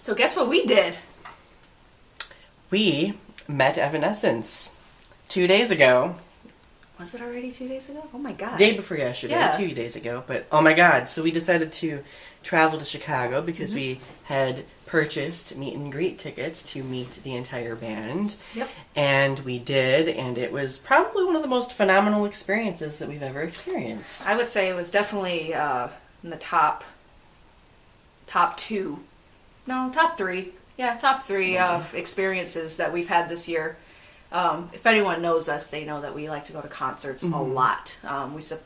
So guess what we did? We met Evanescence 2 days ago. Was it already 2 days ago? Oh my god. Day before yesterday, Yeah. 2 days ago. But oh my god, so we decided to travel to Chicago because we had purchased meet and greet tickets to meet the entire band. Yep. And we did, and it was probably one of the most phenomenal experiences that we've ever experienced. I would say it was definitely in the top two. No, top three. Yeah, top three of experiences that we've had this year. If anyone knows us, they know that we like to go to concerts a lot.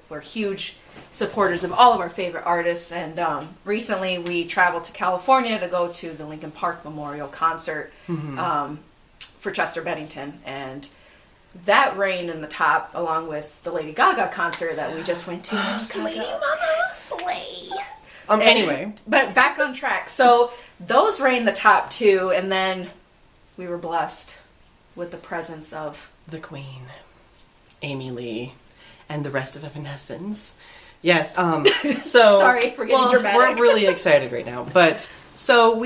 We're huge supporters of all of our favorite artists, and recently we traveled to California to go to the Linkin Park Memorial Concert for Chester Bennington, and that reigned in the top, along with the Lady Gaga concert that we just went to. Slay, Mama, slay! Anyway. But back on track. So those reigned the top two, and then we were blessed with the presence of the Queen, Amy Lee, and the rest of Evanescence. Yes, so... Sorry, we're getting dramatic. We're really excited right now. But, so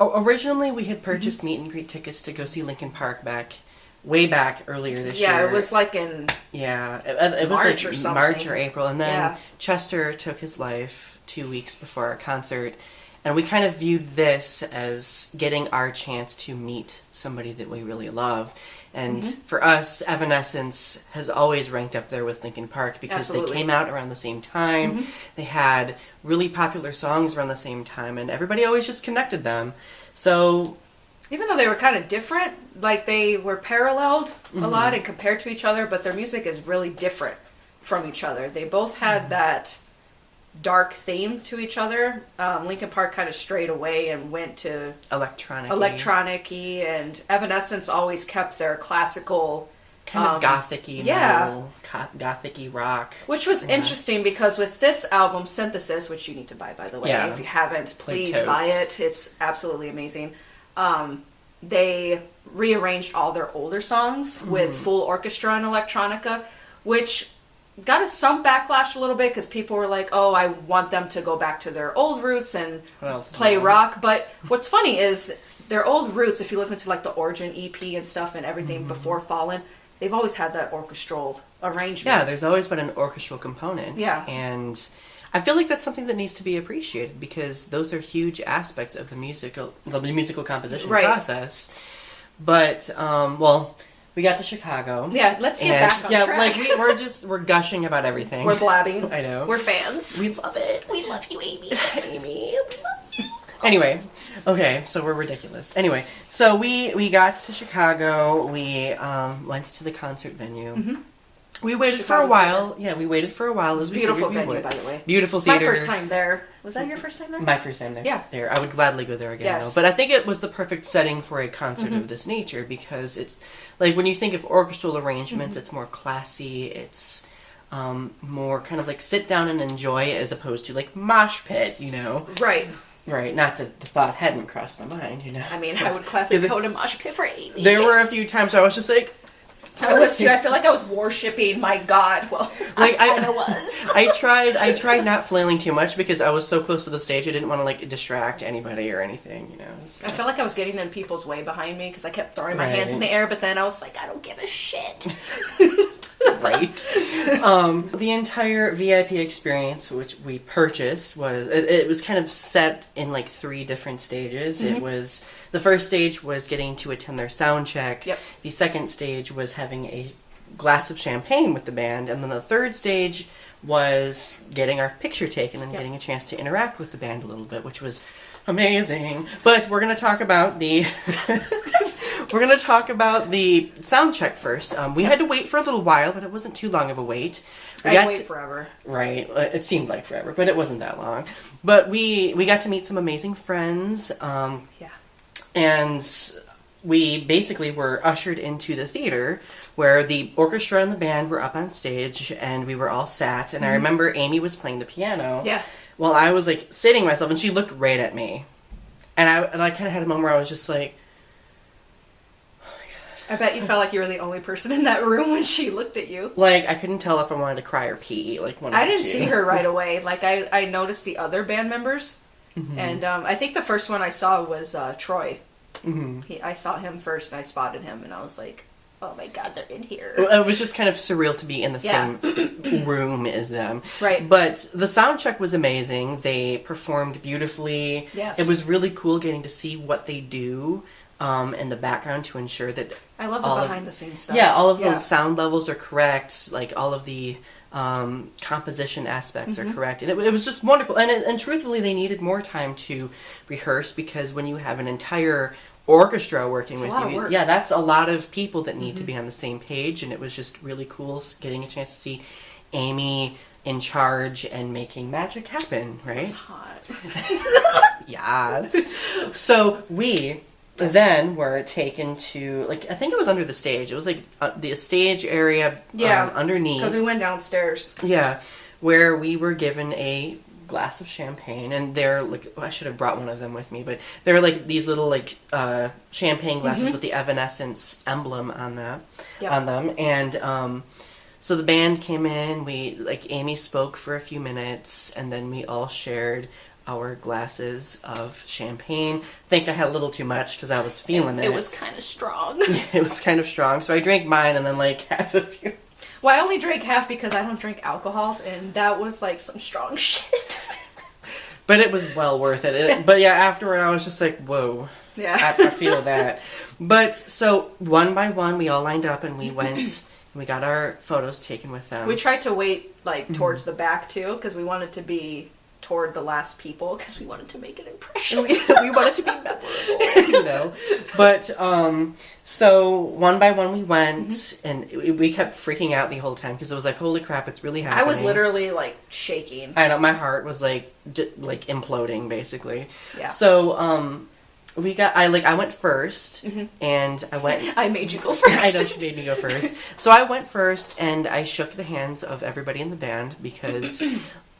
originally we had purchased meet and greet tickets to go see Linkin Park way back earlier this year. Yeah, it was like in... Yeah, it was March like or something. March or April. And then Yeah. Chester took his life 2 weeks before our concert. And we kind of viewed this as getting our chance to meet somebody that we really love. And for us, Evanescence has always ranked up there with Linkin Park because they came out around the same time. They had really popular songs around the same time, and everybody always just connected them. So... Even though they were kind of different, like they were paralleled a lot and compared to each other, but their music is really different from each other. They both had that dark theme to each other. Linkin Park kind of strayed away and went to electronic-y, and Evanescence always kept their classical kind of gothic-y, metal, gothic-y rock. Which was interesting because with this album, Synthesis, which you need to buy, by the way, if you haven't, please buy it. It's absolutely amazing. They rearranged all their older songs with full orchestra and electronica, which got some backlash a little bit because people were like, oh, I want them to go back to their old roots and play rock. But what's funny is their old roots, if you listen to like the Origin EP and stuff and everything before Fallen, they've always had that orchestral arrangement. Yeah, there's always been an orchestral component. Yeah. And I feel like that's something that needs to be appreciated because those are huge aspects of the musical composition process. But, we got to Chicago. Yeah, let's get back on track. Yeah, we're gushing about everything. We're blabbing. I know. We're fans. We love it. We love you, Amy. Amy, we love you. Anyway, okay, so we're ridiculous. Anyway, so we got to Chicago. We went to the concert venue. We waited for a while. Yeah, we waited for a while. It's a beautiful venue, by the way. Beautiful theater. My first time there. Was that your first time there? My first time there. Yeah. There. I would gladly go there again, though. But I think it was the perfect setting for a concert of this nature because it's, like, when you think of orchestral arrangements, it's more classy. It's more kind of like sit down and enjoy as opposed to, like, mosh pit, you know? Right. Right. Not that the thought hadn't crossed my mind, you know? I mean, I would gladly go to mosh pit for Amy. There were a few times I was just like... I was too. I feel like I was worshipping my God. Well, like, I kind of was. I tried not flailing too much because I was so close to the stage. I didn't want to like distract anity or anything, you know. So. I felt like I was getting in people's way behind me because I kept throwing my hands in the air, but then I was like, I don't give a shit. Right. The entire VIP experience, which we purchased, it was kind of set in like 3 different stages. It was the first stage was getting to attend their sound check. Yep. The second stage was having a glass of champagne with the band, and then the third stage was getting our picture taken and getting a chance to interact with the band a little bit, which was amazing. But we're going to talk about the sound check first. We had to wait for a little while, but it wasn't too long of a wait. I wait forever. Right. It seemed like forever, but it wasn't that long. But we got to meet some amazing friends. And we basically were ushered into the theater where the orchestra and the band were up on stage and we were all sat. And I remember Amy was playing the piano. Yeah. While I was like sitting myself, and she looked right at me. And I kind of had a moment where I was just like, I bet you felt like you were the only person in that room when she looked at you. Like, I couldn't tell if I wanted to cry or pee. Like, I didn't see her right away. Like, I noticed the other band members, Mm-hmm. And I think the first one I saw was Troy. Mm-hmm. I saw him first, and I spotted him, and I was like, oh my god, they're in here. It was just kind of surreal to be in the same room as them. Right. But the sound check was amazing. They performed beautifully. Yes. It was really cool getting to see what they do in the background to ensure that... I love the behind-the-scenes stuff. Yeah, all of the sound levels are correct. Like, all of the composition aspects are correct. And it was just wonderful. And truthfully, they needed more time to rehearse, because when you have an entire orchestra working with you, that's a lot of people that need to be on the same page, and it was just really cool getting a chance to see Amy in charge and making magic happen, right? It was hot. Yes. So we then were taken to, like, I think it was under the stage. It was like the stage area underneath. Because we went downstairs. Yeah, where we were given a glass of champagne, and they're like, I should have brought one of them with me, but they're like these little like champagne glasses with the Evanescence emblem on them, and so the band came in. We Amy spoke for a few minutes, and then we all shared our glasses of champagne. I think I had a little too much because I was feeling it. It was kind of strong. It was kind of strong, so I drank mine and then like half a few. Well, I only drank half because I don't drink alcohol, and that was like some strong shit. But it was well worth it. But yeah, afterward I was just like, whoa. Yeah. I feel that. But so one by one we all lined up and we went and we got our photos taken with them. We tried to wait like towards the back too, because we wanted to be toward the last people, because we wanted to make an impression. we wanted to be memorable, you know. But so one by one we went, and we kept freaking out the whole time because it was like, holy crap, it's really happening. I was literally like shaking. I know, my heart was like imploding basically. Yeah. So I went first, and I went. I made you go first. I know, she made me go first. So I went first, and I shook the hands of everybody in the band because.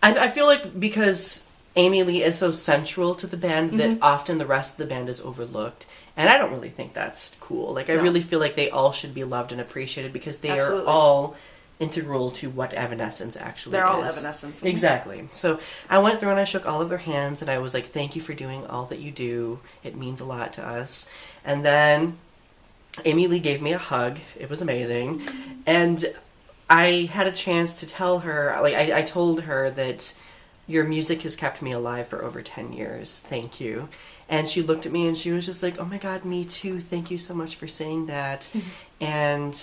I feel like because Amy Lee is so central to the band that often the rest of the band is overlooked. And I don't really think that's cool. Like, I really feel like they all should be loved and appreciated because they are all integral to what Evanescence actually They're is. all Evanescence. Exactly. So I went through and I shook all of their hands and I was like, thank you for doing all that you do. It means a lot to us. And then Amy Lee gave me a hug. It was amazing. And I had a chance to tell her, like, I told her that your music has kept me alive for over 10 years. Thank you. And she looked at me and she was just like, oh my god, me too. Thank you so much for saying that. And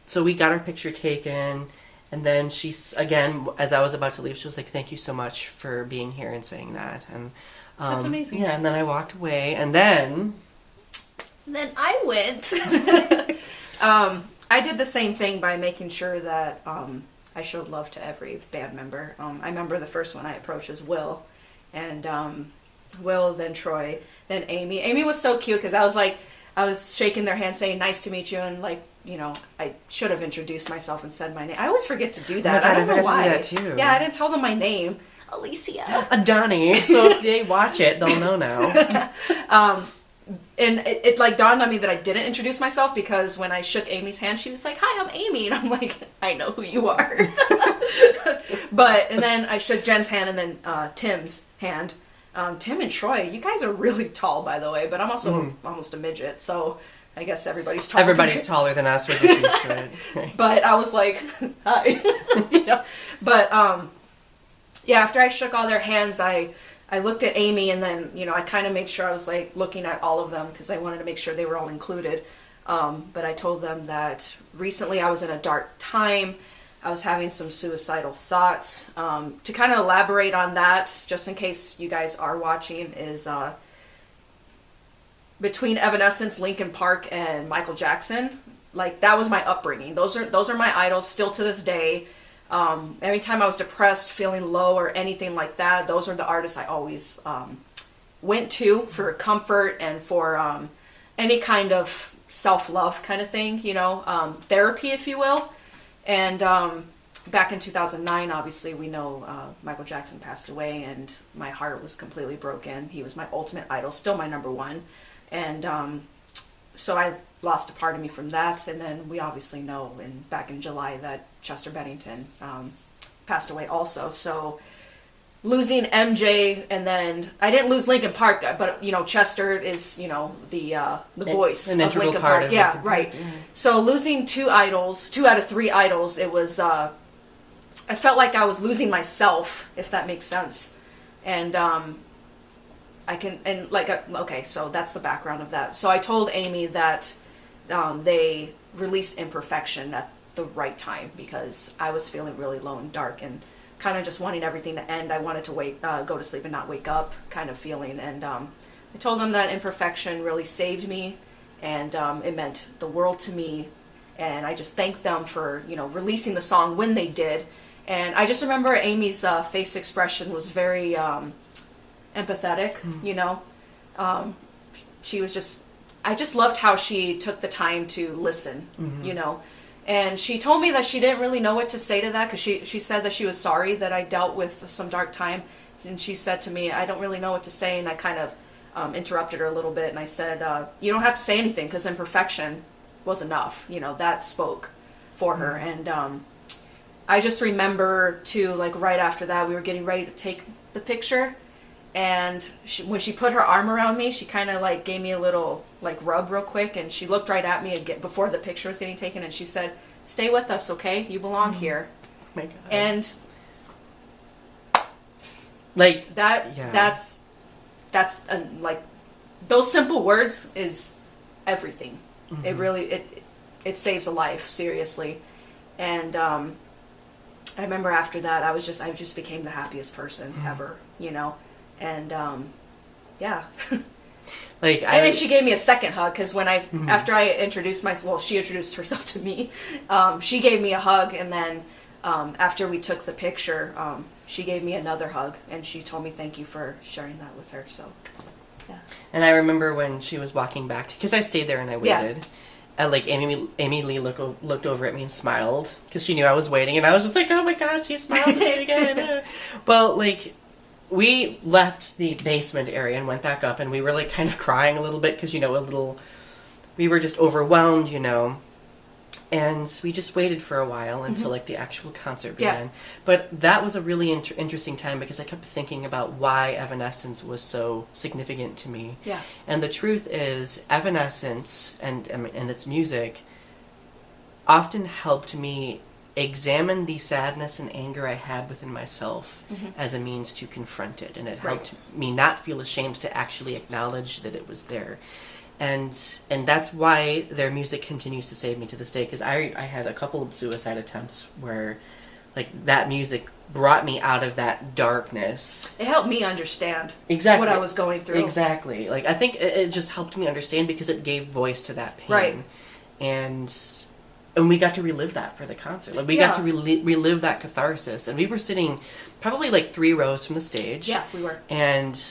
so we got our picture taken. And then again, as I was about to leave, she was like, thank you so much for being here and saying that. And that's amazing. Yeah, and then I walked away. And then I went. I did the same thing by making sure that I showed love to every band member. I remember the first one I approached was Will, and Will, then Troy, then Amy. Amy was so cute because I was shaking their hand saying nice to meet you, and like, you know, I should have introduced myself and said my name. I always forget to do that. I don't know why. I forgot to do that too. Yeah, I didn't tell them my name. Alicia. Donny. So if they watch it, they'll know now. And it like dawned on me that I didn't introduce myself because when I shook Amy's hand, she was like, hi, I'm Amy. And I'm like, I know who you are. And then I shook Jen's hand and then Tim's hand. Tim and Troy, you guys are really tall, by the way, but I'm also almost a midget, so I guess everybody's taller. Everybody's taller than us. We're just used to it. But I was like, hi. You know? But yeah, after I shook all their hands, I looked at Amy, and then, you know, I kind of made sure I was, like, looking at all of them because I wanted to make sure they were all included. But I told them that recently I was in a dark time. I was having some suicidal thoughts. To kind of elaborate on that, just in case you guys are watching, is between Evanescence, Linkin Park, and Michael Jackson, like, that was my upbringing. Those are my idols still to this day. Every time I was depressed, feeling low, or anything like that, those are the artists I always went to for comfort and for any kind of self-love kind of thing, you know, therapy, if you will. And back in 2009, obviously, we know Michael Jackson passed away, and my heart was completely broken. He was my ultimate idol, still my number one. And so I lost a part of me from that, and then we obviously know back in July that Chester Bennington passed away also. So losing MJ, and then I didn't lose Linkin Park, but Chester is the voice of Linkin Park. Yeah, right. Mm-hmm. So losing 2 out of 3 idols, it was I felt I was losing myself, if that makes sense. And okay, so that's the background of that. So I told Amy that they released Imperfection at the right time, because I was feeling really low and dark and kind of just wanting everything to end. I wanted to go to sleep and not wake up kind of feeling. And I told them that Imperfection really saved me, and it meant the world to me. And I just thanked them for, releasing the song when they did. And I just remember Amy's face expression was very empathetic, she was just, I just loved how she took the time to listen, And she told me that she didn't really know what to say to that, because she said that she was sorry that I dealt with some dark time. And she said to me, I don't really know what to say. And I kind of interrupted her a little bit. And I said, you don't have to say anything, because Imperfection was enough. That spoke for her. And I just remember, too, right after that, we were getting ready to take the picture. And when she put her arm around me, she kind of gave me a little rub real quick, and she looked right at me before the picture was getting taken, and she said, "Stay with us, okay? You belong here." Oh my God. And that's those simple words is everything. Mm-hmm. It really it saves a life, seriously. And I remember after that, I just became the happiest person ever, And, yeah. And then she gave me a second hug, because when after I introduced she introduced herself to me, she gave me a hug, and then, after we took the picture, she gave me another hug, and she told me thank you for sharing that with her, so, yeah. And I remember when she was walking back, because I stayed there and I waited. Yeah. And Amy Lee looked over at me and smiled, because she knew I was waiting, and I was just like, oh my God, she smiled at me again. Well, we left the basement area and went back up, and we were kind of crying a little bit, because we were just overwhelmed, and we just waited for a while until the actual concert began. Yeah. But that was a really interesting time, because I kept thinking about why Evanescence was so significant to me. Yeah. And the truth is, Evanescence and its music often helped me examine the sadness and anger I had within myself as a means to confront it. And it helped me not feel ashamed to actually acknowledge that it was there. And that's why their music continues to save me to this day, because I had a couple of suicide attempts where that music brought me out of that darkness. It helped me understand exactly what I was going through. Exactly. I think it just helped me understand, because it gave voice to that pain. Right. And we got to relive that for the concert. We got to relive that catharsis. And we were sitting probably 3 rows from the stage. Yeah, we were. And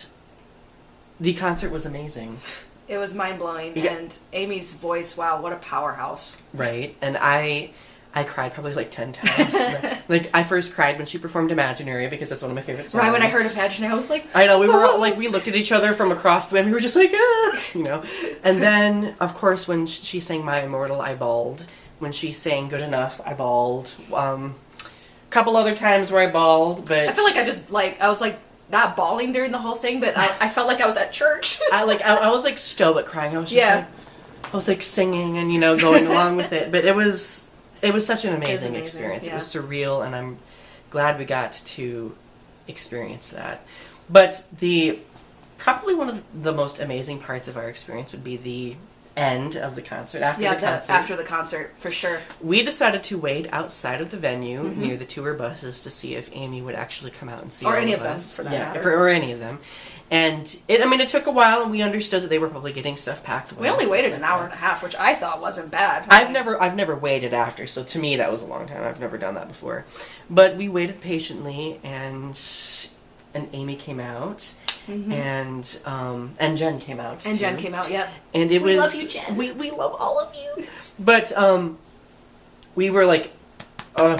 the concert was amazing. It was mind-blowing. Yeah. And Amy's voice, wow, what a powerhouse. Right. And I cried probably 10 times. I first cried when she performed Imaginary, because that's one of my favorite songs. Right, when I heard Imaginary, I was like, I know, we were we looked at each other from across the way, and we were just ah, And then, of course, when she sang My Immortal, I bawled. When she sang Good Enough, I bawled. A couple other times where I bawled, but I feel I just I was not bawling during the whole thing, but I felt like I was at church. I was stoic crying. I was just I was singing and going along with it. But it was such an amazing experience. Yeah. It was surreal, and I'm glad we got to experience that. But probably one of the most amazing parts of our experience would be the end of the concert. After the concert, for sure. We decided to wait outside of the venue near the tour buses to see if Amy would actually come out and see all of us. Or any of them, for that matter. Or any of them. And it took a while, and we understood that they were probably getting stuff packed away. We only waited an hour and a half, which I thought wasn't bad. I've never waited after, so to me that was a long time. I've never done that before. But we waited patiently, and Amy came out. And Jen came out. And Jen came out, yep. And we love you, Jen. We love all of you. But we were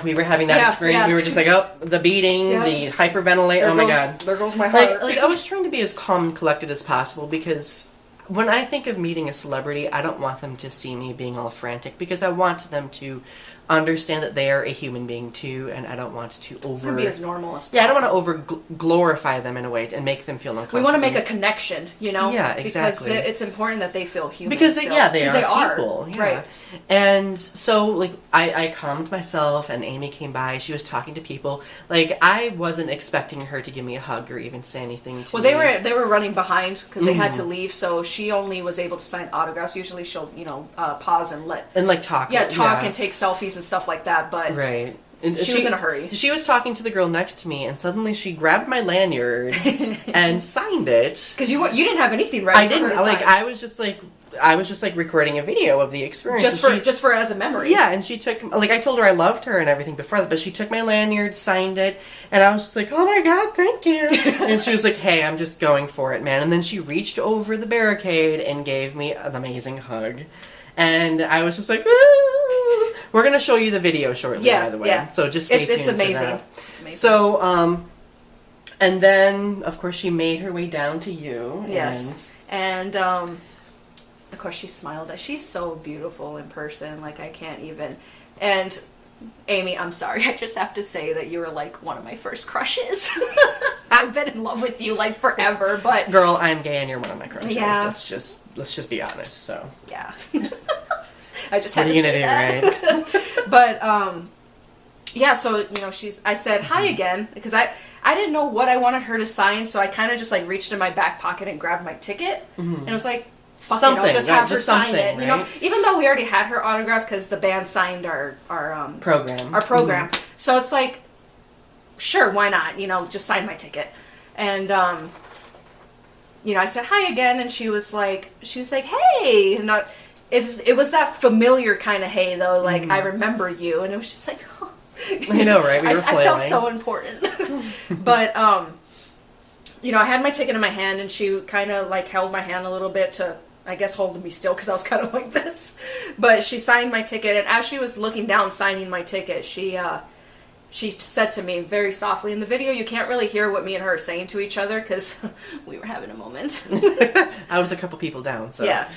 we were having that experience. Yeah. We were just the beating, the hyperventilate. Oh my God. There goes my heart. I was trying to be as calm and collected as possible, because when I think of meeting a celebrity, I don't want them to see me being all frantic, because I want them to understand that they are a human being too, and I don't want to be as normal as possible. Yeah, I don't want to over glorify them in a way and make them feel uncomfortable. We want to make a connection, you know? Yeah, exactly. Because it's important that they feel human. Because they are people. Yeah. Right. And so, like, I calmed myself, and Amy came by. She was talking to people. Like, I wasn't expecting her to give me a hug or even say anything to me. Well, they were running behind because they had to leave, so she only was able to sign autographs. Usually she'll, pause and like talk. Yeah, talk and take selfies and stuff like that, but right. And she was in a hurry. She was talking to the girl next to me, and suddenly she grabbed my lanyard and signed it. Because you didn't have anything ready. I didn't. I was just like recording a video of the experience. Just for as a memory. Yeah, and she took, I told her I loved her and everything before that, but she took my lanyard, signed it, and I was just like, oh my god, thank you. And she was like, hey, I'm just going for it, man. And then she reached over the barricade and gave me an amazing hug. And I was just like, ah. We're going to show you the video shortly, by the way. Yeah. So just stay tuned. It's amazing. For that. It's amazing. So, and then, of course, she made her way down to you. Yes. And of course, she smiled. She's so beautiful in person. Like, I can't even. And Amy, I'm sorry. I just have to say that you were, like, one of my first crushes. I've been in love with you, like, forever, but... Girl, I'm gay and you're one of my crushes. Yeah. Let's just be honest, so... Yeah. I just had to say that. What are you gonna do, right? But, yeah, so, I said hi again, because I didn't know what I wanted her to sign, so I kind of just, like, reached in my back pocket and grabbed my ticket, and it was like, fuck it, I'll just have her sign it, right? Even though we already had her autograph, because the band signed our program. Mm-hmm. So it's like, sure, why not, just sign my ticket. And, I said hi again, and she was like, hey, and it was that familiar kind of hey, though, like, I remember you, and it was just like, oh. I know, right? We were flailing. I felt so important. But, I had my ticket in my hand, and she kind of, like, held my hand a little bit to, I guess, hold me still, because I was kind of like this. But she signed my ticket, and as she was looking down signing my ticket, she said to me very softly, in the video you can't really hear what me and her are saying to each other, because we were having a moment. I was a couple people down, so. Yeah.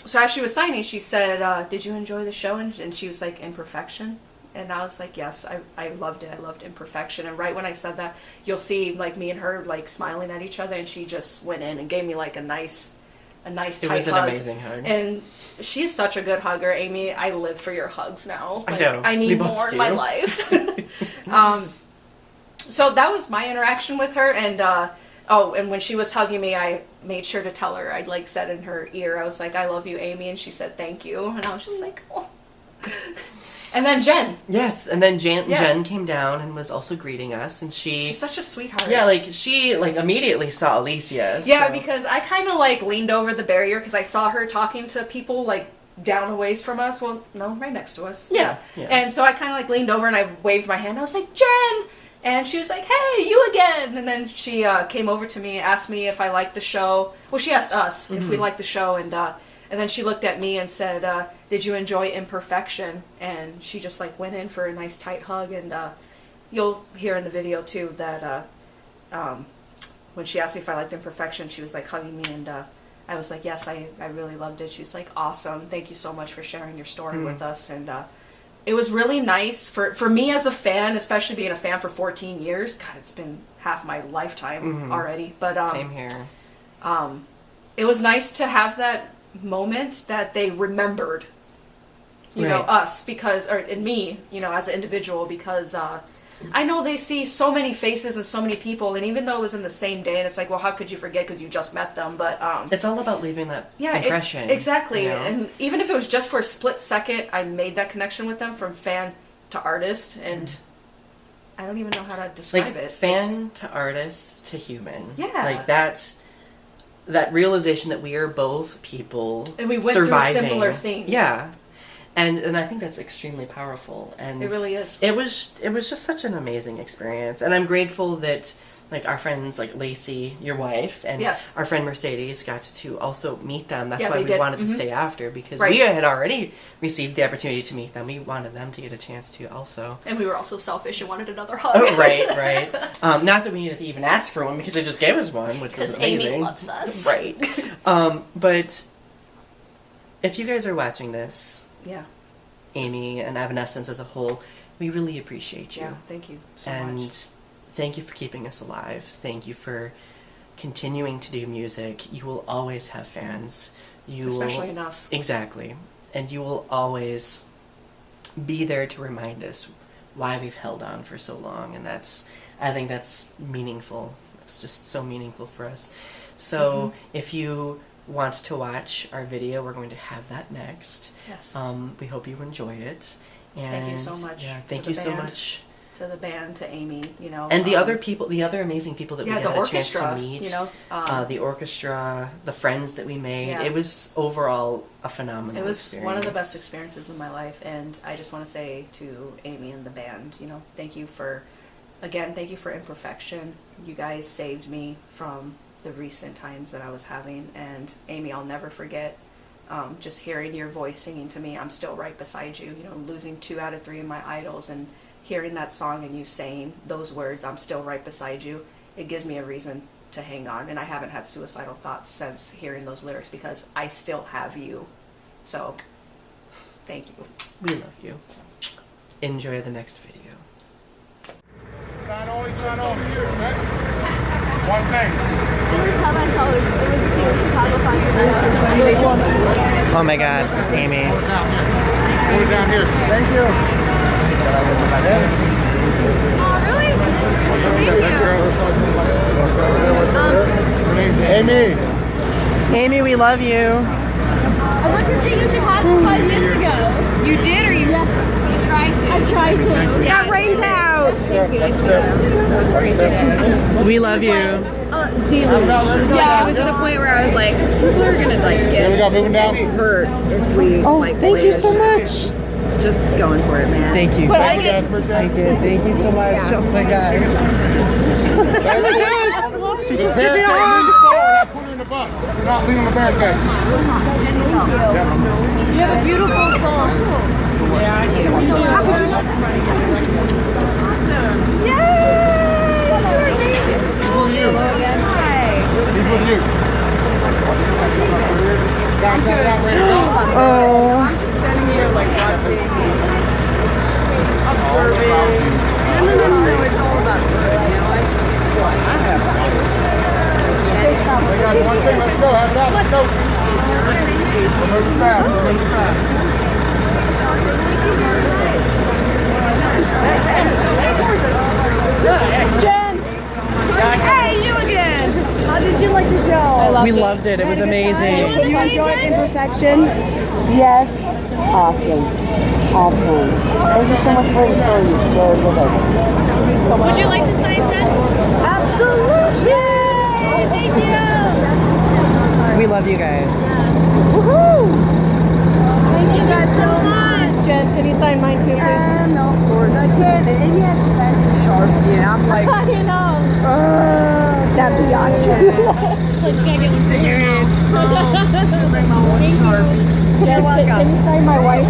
So as she was signing, she said, did you enjoy the show? And she was like, Imperfection? And I was like, yes, I loved it. I loved Imperfection. And right when I said that, you'll see, like, me and her, like, smiling at each other, and she just went in and gave me, like, a nice tight hug. It was an amazing hug. And she's such a good hugger, Amy. I live for your hugs now. Like, I know. I need more in my life. So that was my interaction with her, and and when she was hugging me, I made sure to tell her, I'd, like, said in her ear, I was like, I love you, Amy, and she said, thank you, and I was just like, oh. And then Jen. Yes, and then Jen came down and was also greeting us, and she's such a sweetheart. Yeah, like, she, like, immediately saw Alicia. Yeah, so. Because I kind of, like, leaned over the barrier, because I saw her talking to people, like, down a ways from us. Well, no, right next to us. Yeah. And so I kind of, like, leaned over and I waved my hand. I was like, Jen! And she was like, hey, you again! And then she came over to me, asked me if I liked the show. Well, she asked us if we liked the show, and then she looked at me and said, did you enjoy Imperfection? And she just, like, went in for a nice tight hug, and you'll hear in the video, too, that when she asked me if I liked Imperfection, she was, like, hugging me, and I was like, yes, I really loved it. She was like, awesome, thank you so much for sharing your story with us, and it was really nice for me as a fan, especially being a fan for 14 years. God, it's been half my lifetime already. But same here. It was nice to have that moment that they remembered, us, and me, as an individual, because I know they see so many faces and so many people, and even though it was in the same day, and it's like, well, how could you forget because you just met them? But it's all about leaving that impression. Exactly. And even if it was just for a split second, I made that connection with them from fan to artist, and I don't even know how to describe it. Fan to artist to human. Yeah. Like, that realization that we are both people and we went surviving. Through similar things. Yeah. And I think that's extremely powerful. And it really is. It was just such an amazing experience. And I'm grateful that, like, our friends, like Lacey, your wife, and our friend Mercedes got to also meet them. That's why we wanted to stay after, because we had already received the opportunity to meet them. We wanted them to get a chance to also. And we were also selfish and wanted another hug. Oh, right. Not that we needed to even ask for one, because they just gave us one, which was amazing. Because Amy loves us. Right. But if you guys are watching this... Yeah. Amy and Evanescence as a whole, we really appreciate you. Yeah, thank you so much. And thank you for keeping us alive. Thank you for continuing to do music. You will always have fans. Especially in us. Exactly. And you will always be there to remind us why we've held on for so long. And I think that's meaningful. It's just so meaningful for us. So if you want to watch our video, we're going to have that next. Yes. We hope you enjoy it. And thank you so much. Yeah, thank you so much. To the band, to Amy, and the other people, the other amazing people that we had a chance to meet, the orchestra, the friends that we made. It was overall a phenomenal experience. It was one of the best experiences of my life, and I just want to say to Amy and the band, thank you for Imperfection. You guys saved me from the recent times that I was having, and Amy, I'll never forget just hearing your voice singing to me. I'm still right beside you, losing 2 out of 3 of my idols, and hearing that song and you saying those words, I'm still right beside you, it gives me a reason to hang on. And I haven't had suicidal thoughts since hearing those lyrics because I still have you. So, thank you. We love you. Enjoy the next video. Sign over here, okay? One thing. Every time I saw it, I went to see the Chicago Fire. Oh my God, Amy. Put it down here. Thank you. Oh, really? Thank you. Amy, we love you. I went to see you in Chicago 5 years ago. You did, or you tried to? I tried to. Yeah, it rained out. Thank you. I see that. That was a crazy day. We love you. Deluge. Yeah, it was at the point where I was like, people are gonna There we go, moving down. hurt if we Thank you so much. Just going for it, man. Thank you. I did. Thank you so much. Oh my God. Oh my God. She just gave me a hug. Not put her in the bus. We're not leaving the barricade. You have a beautiful song. Yeah, I do. Awesome. Yay! He's with you. Hi. He's with you. Sound check out, ready to go. Oh. I'm just sitting here like watching, observing. No, it's all about her, I just We got one thing, let's go. Have it out, let's go. We're moving fast, we're moving fast. Jen! Hey, you again! How did you like the show? We loved it. It was amazing. You enjoyed Imperfection? Yes. Awesome. Awesome. Thank you so much for the story you shared with us. Would you like to sign that? Absolutely. Yay! Thank you! We love you guys. Woohoo! Thank you guys so much! Jen, can you sign mine too, please? No, of course I can. And he has a fancy Sharpie, and I'm like, I know! that biatch. Like, you gotta get one for your hand. She'll bring my own Sharpie. Jen, can you sign my wife?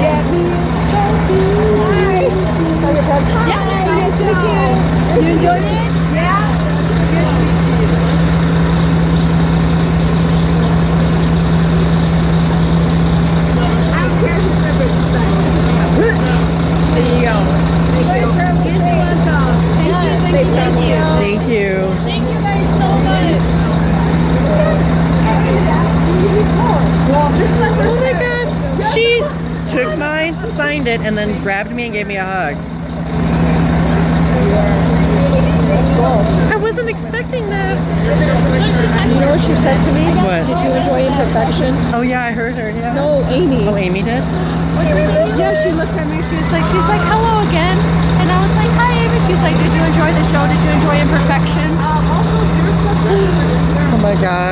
Get me a Sharpie. Hi! Yeah, nice to meet you. You enjoyed it? Yeah. Good to meet you. I don't care who's ever There you go. Thank you. Thank you. Thank you guys so much. Well, this is my first Oh my God. She took mine, signed it, and then grabbed me and gave me a hug. I wasn't expecting that. You know what she said to me? What? Did you enjoy Imperfection? Oh yeah, I heard her. Yeah. No, Amy. Oh, Amy did. Yeah, she looked at me. She's like, hello again. And I was like, hi, Amy. She's like, did you enjoy the show? Did you enjoy Imperfection? Oh my God.